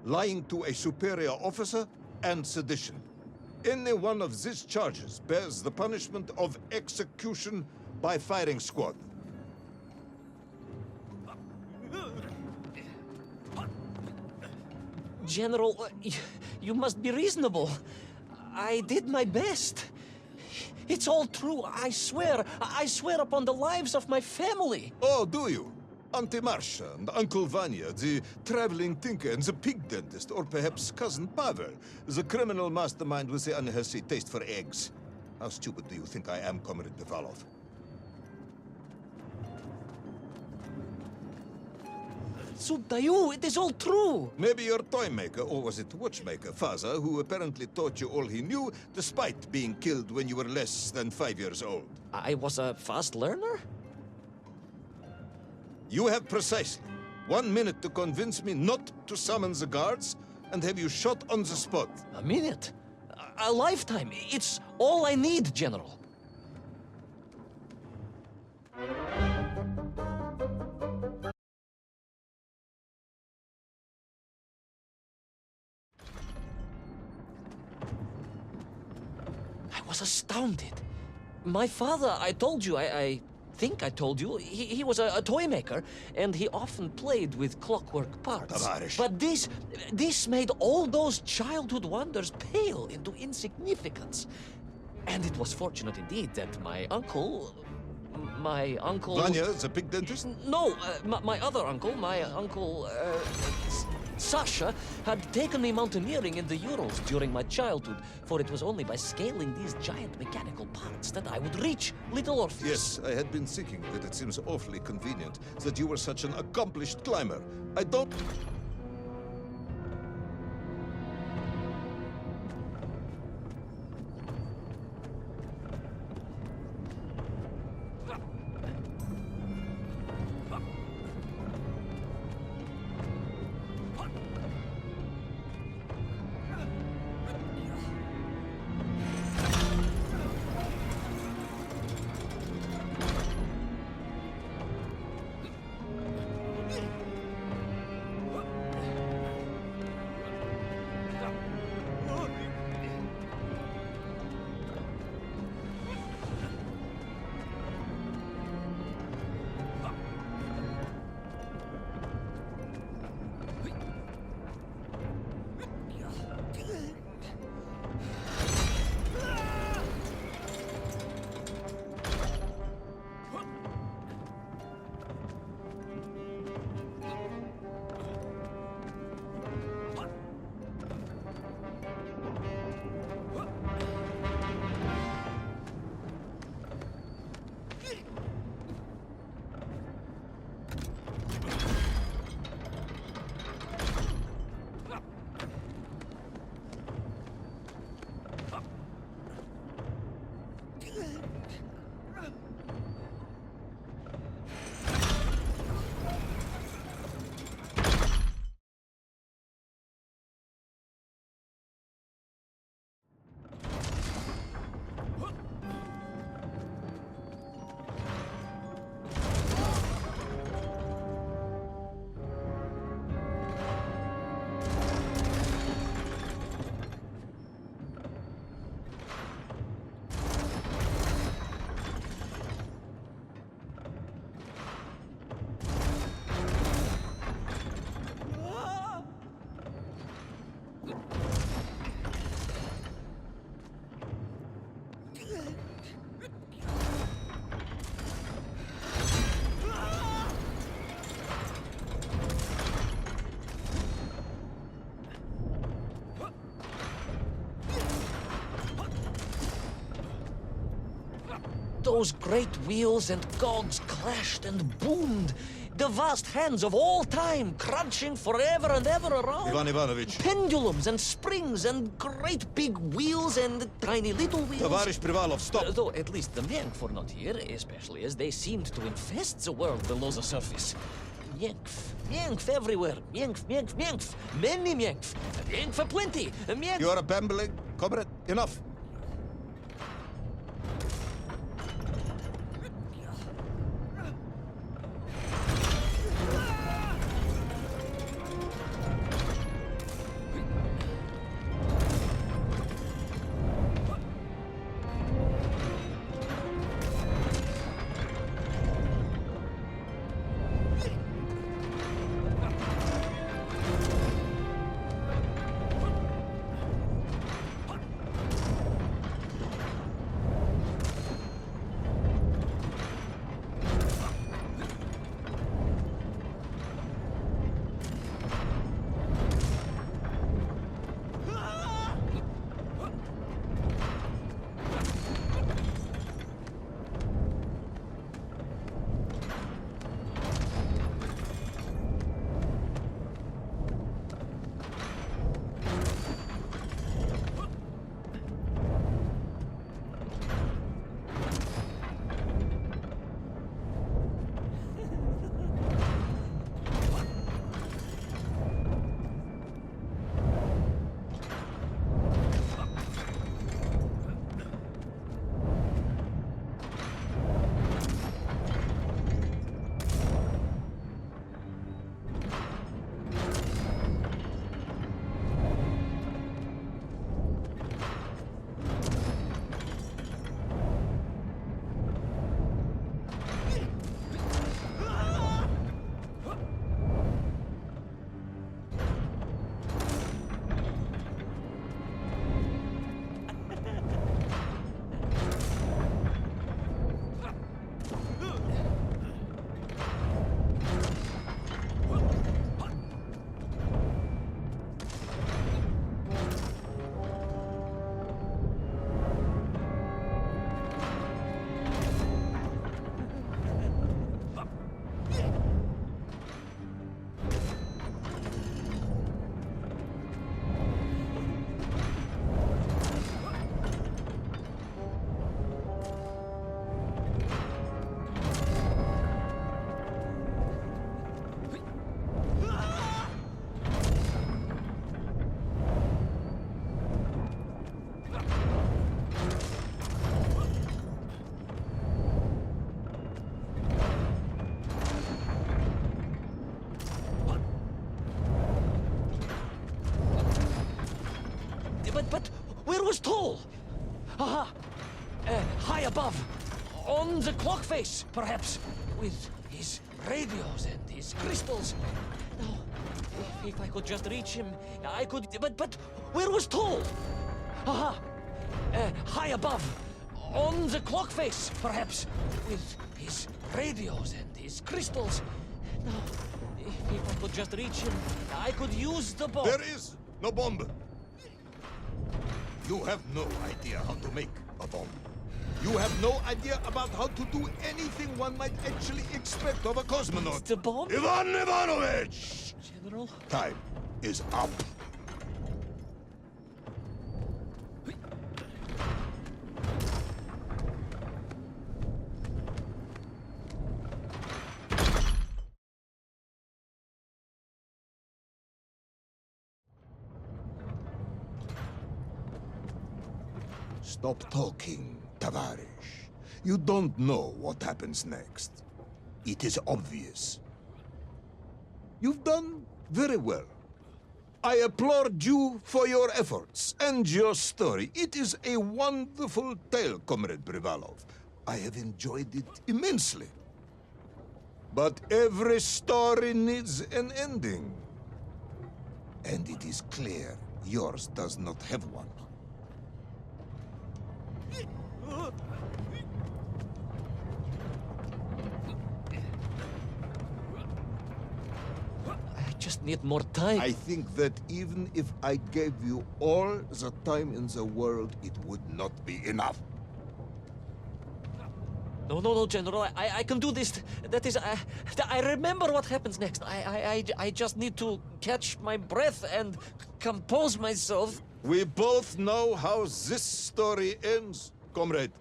lying to a superior officer, and sedition. Any one of these charges bears the punishment of execution by firing squad. General, you must be reasonable. I did my best. It's all true, I swear. I swear upon the lives of my family. Oh, do you? Auntie Marcia and Uncle Vanya, the traveling tinker and the pig dentist, or perhaps Cousin Pavel, the criminal mastermind with the unhealthy taste for eggs. How stupid do you think I am, Comrade Bivalov? Suddayu, it is all true. Maybe your toy maker, or was it watchmaker, father, who apparently taught you all he knew, despite being killed when you were less than 5 years old. I was a fast learner? You have precisely 1 minute to convince me not to summon the guards, and have you shot on the spot. A minute? A lifetime. It's all I need, General. I was astounded. My father, I told you, I think I told you, he was a toy maker, and he often played with clockwork parts. Tavarish. But this made all those childhood wonders pale into insignificance. And it was fortunate indeed that my uncle... Vanya, the pig dentist? No, my other uncle, Sasha, had taken me mountaineering in the Urals during my childhood, for it was only by scaling these giant mechanical parts that I would reach Little Orpheus. Yes, I had been thinking that it seems awfully convenient that you were such an accomplished climber. I don't... Those great wheels and cogs clashed and boomed. The vast hands of all time crunching forever and ever around. Ivan Ivanovich. Pendulums and springs and great big wheels and tiny little wheels. Tavarish Privalov, stop! Though at least the Myenk were not here, especially as they seemed to infest the world below the surface. Myenk, Myenk everywhere. Myenk, Myenk, Myenk. Many Myenk. Myenk for plenty. Myenk. You are babbling, comrade. Enough. but where was Toll? Aha! High above, on the clock face, perhaps, with his radios and his crystals. Now, if I could just reach him, I could. But where was Toll? Aha! High above, on the clock face, perhaps, with his radios and his crystals. Now, if I could just reach him, I could use the bomb. There is no bomb. You have no idea how to make a bomb. You have no idea about how to do anything one might actually expect of a cosmonaut. The bomb? Ivan Ivanovich! General? Time is up. Stop talking, Tavarish. You don't know what happens next. It is obvious. You've done very well. I applaud you for your efforts and your story. It is a wonderful tale, Comrade Privalov. I have enjoyed it immensely. But every story needs an ending. And it is clear yours does not have one. I just need more time. I think that even if I gave you all the time in the world, it would not be enough. No, General. I can do this. That is, I remember what happens next. I just need to catch my breath and compose myself. We both know how this story ends, comrade.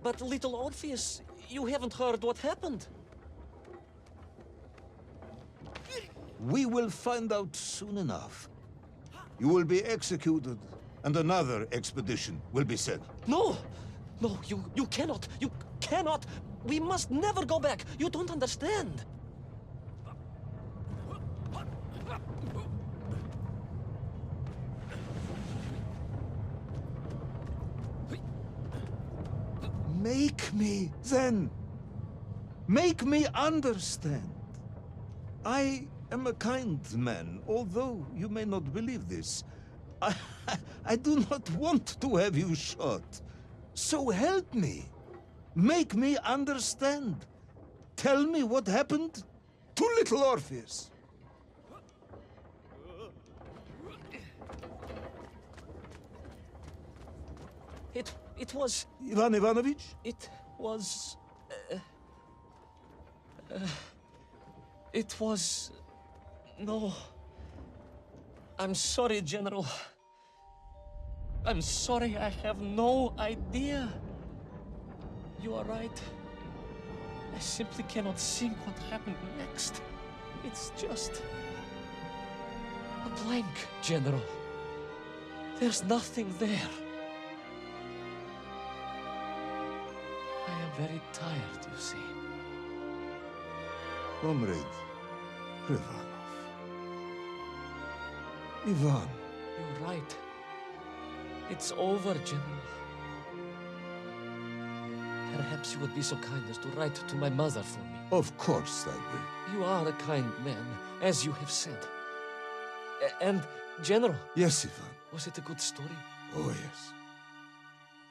But little Orpheus, you haven't heard what happened. We will find out soon enough. You will be executed, and another expedition will be sent. No, you cannot. You cannot. We must never go back. You don't understand. Make me, then. Make me understand. I am a kind man, although you may not believe this. I do not want to have you shot. So help me. Make me understand. Tell me what happened to little Orpheus. It was... Ivan Ivanovich? It was... It was... No. I'm sorry, General. I'm sorry, I have no idea. You are right. I simply cannot think what happened next. It's just... a blank, General. There's nothing there. I am very tired, you see. Comrade Privalov. Ivan. You're right. It's over, General. Perhaps you would be so kind as to write to my mother for me. Of course I will. You are a kind man, as you have said. And, General... Yes, Ivan. Was it a good story? Oh, yes.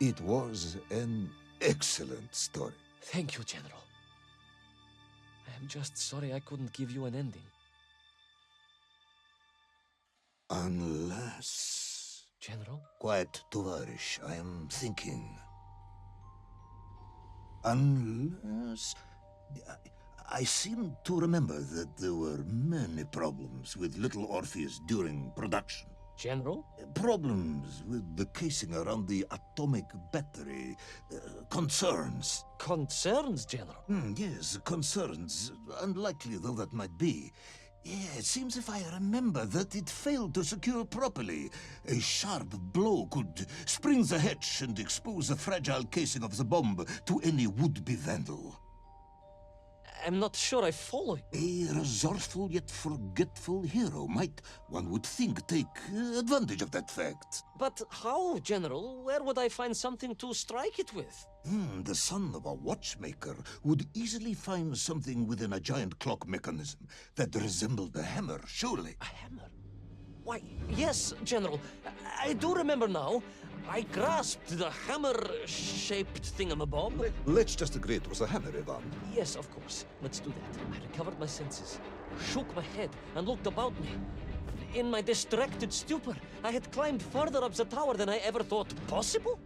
It was an excellent story. Thank you, General. I am just sorry I couldn't give you an ending. Unless... General? Quiet, Tovarish. I am thinking. Unless... I seem to remember that there were many problems with little Orpheus during production. General? Problems with the casing around the atomic battery. Concerns. Concerns, General? Yes, concerns. Unlikely though that might be. Yeah, it seems if I remember that it failed to secure properly. A sharp blow could spring the hatch and expose the fragile casing of the bomb to any would-be vandal. I'm not sure I follow you. A resourceful yet forgetful hero might, one would think, take advantage of that fact. But how, General? Where would I find something to strike it with? The son of a watchmaker would easily find something within a giant clock mechanism that resembled a hammer, surely. A hammer? Why, yes, General. I do remember now. I grasped the hammer-shaped thingamabob. Let's just agree it was a hammer, Ivan. Yes, of course. Let's do that. I recovered my senses, shook my head, and looked about me. In my distracted stupor, I had climbed further up the tower than I ever thought possible.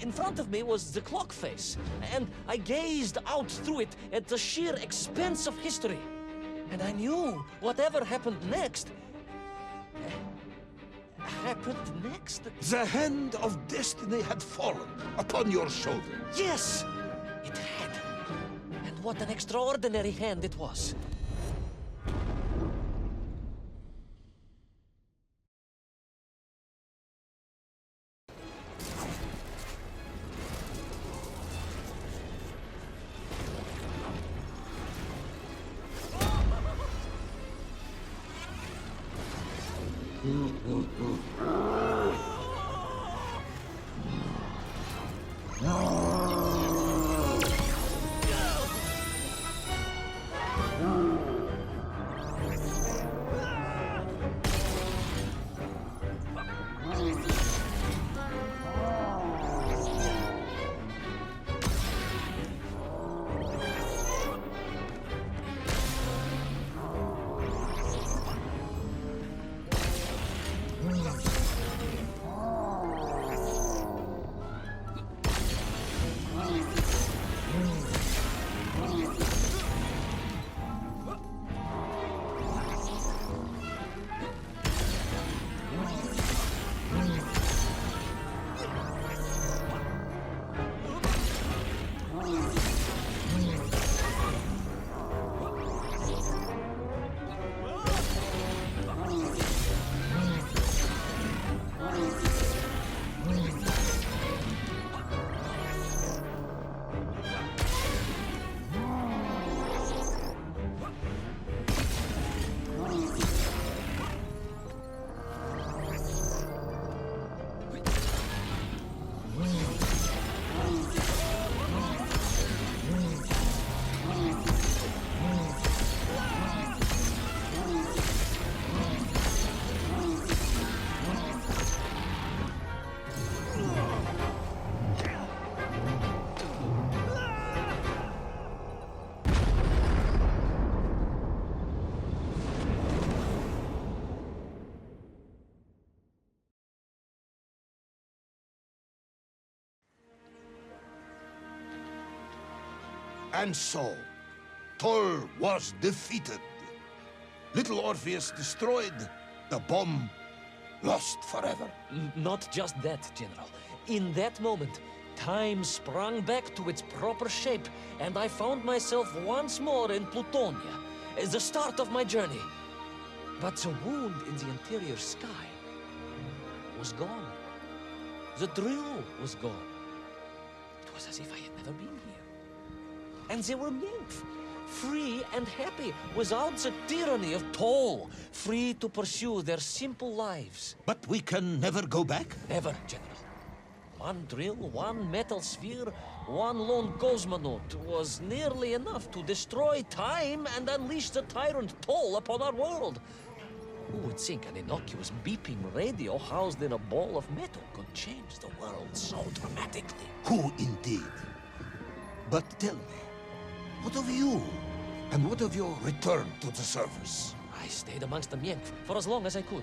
In front of me was the clock face, and I gazed out through it at the sheer expanse of history. And I knew whatever happened next... happened next? The hand of destiny had fallen upon your shoulder. Yes! It had. And what an extraordinary hand it was. And so, Tol was defeated. Little Orpheus destroyed, the bomb lost forever. Not just that, General. In that moment, time sprung back to its proper shape, and I found myself once more in Plutonia, as the start of my journey. But the wound in the interior sky was gone. The drill was gone. It was as if I had never been here. And they were nymph, free and happy, without the tyranny of toll, free to pursue their simple lives. But we can never go back? Never, General. One drill, one metal sphere, one lone cosmonaut was nearly enough to destroy time and unleash the tyrant toll upon our world. Who would think an innocuous beeping radio housed in a ball of metal could change the world so dramatically? Who indeed? But tell me, what of you? And what of your return to the surface? I stayed amongst the Myenk for as long as I could.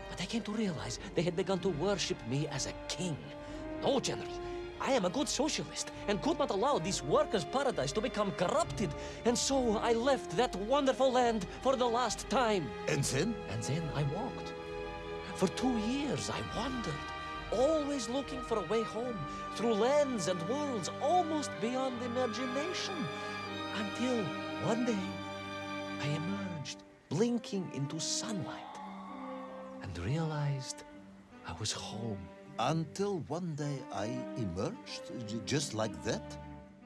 But I came to realize they had begun to worship me as a king. No, General. I am a good socialist and could not allow this workers' paradise to become corrupted. And so I left that wonderful land for the last time. And then? And then I walked. For 2 years I wandered, always looking for a way home, through lands and worlds almost beyond imagination. Until one day, I emerged, blinking into sunlight, and realized I was home. Until one day I emerged, just like that?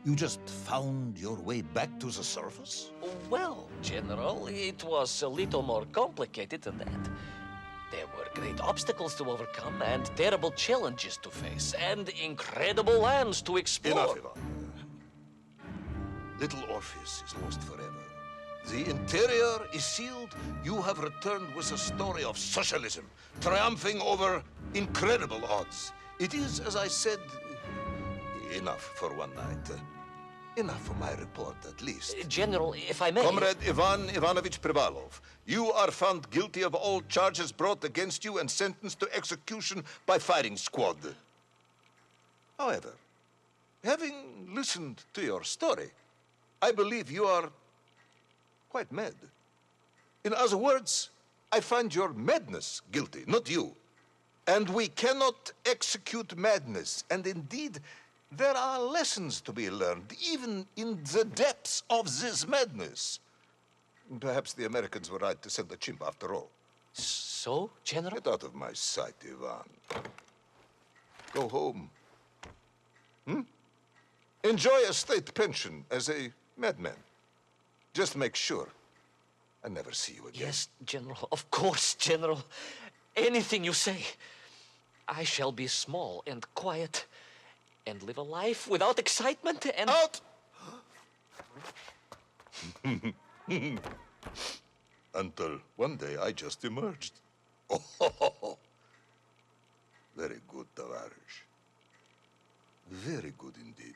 You just found your way back to the surface? Well, General, it was a little more complicated than that. There were great obstacles to overcome, and terrible challenges to face, and incredible lands to explore. Enough, Ivan. Little Orpheus is lost forever. The interior is sealed. You have returned with a story of socialism, triumphing over incredible odds. It is, as I said, enough for one night. Enough for my report, at least. General, if I may... Comrade Ivan Ivanovich Privalov, you are found guilty of all charges brought against you and sentenced to execution by firing squad. However, having listened to your story, I believe you are quite mad. In other words, I find your madness guilty, not you. And we cannot execute madness. And indeed, there are lessons to be learned, even in the depths of this madness. Perhaps the Americans were right to send the chimp after all. So, General? Get out of my sight, Ivan. Go home. Enjoy a state pension as a madman. Just make sure I never see you again. Yes, General. Of course, General. Anything you say. I shall be small and quiet and live a life without excitement and... Out! Until one day I just emerged. Oh, very good, Tavarish. Very good indeed.